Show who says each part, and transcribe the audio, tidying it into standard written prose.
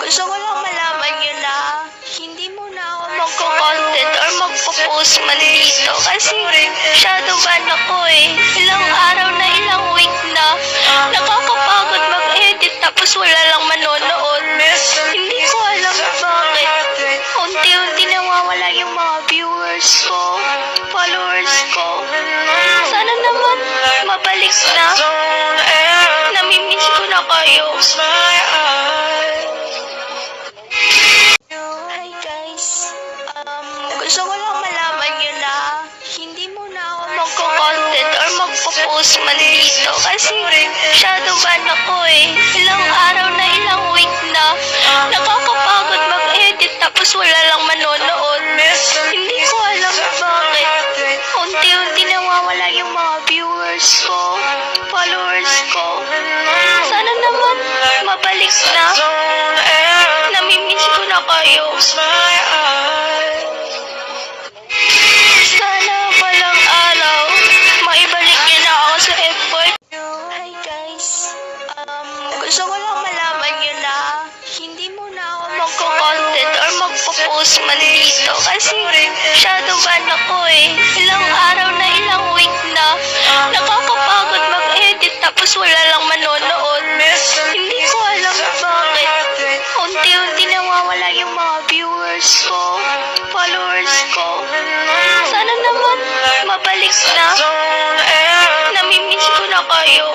Speaker 1: Gusto ko lang malaman yun na hindi mo na ako magko-content or magpo-post man dito kasi shadow ban ako eh. Ilang araw na, ilang week na. Nakakapagod mag-edit tapos wala lang manonood. Hindi ko alam bakit. Unti-unti nawawala yung mga viewers ko, followers ko. Sana naman mabalik na. Namimiss ko na kayo. Hi guys. Gusto ko lang malaman yun na hindi mo na ako magko-content or magpo-post man dito kasi shadow ban ako eh. Ilang araw na, ilang week na. Nakakapagod mag-edit tapos wala lang manonood. Hindi ko alam bakit. Unti-unti nawawala yung mga viewers ko, followers ko. Sana naman mabalik na. Namimiss ko na kayo. Sana walang araw, maibalik niyo na ako sa F4. Hi guys. Gusto ko lang malaman yun na hindi mo na ako magko-content or magpo-post man dito kasi shadow ban ako eh. Ilang araw na, ilang week na. Nakakapagod mag-edit tapos wala lang manonood. Hindi ko alam bakit. Unti-unti nawawala yung mga viewers ko, followers ko. Sana naman mabalik na. Namimiss ko na kayo.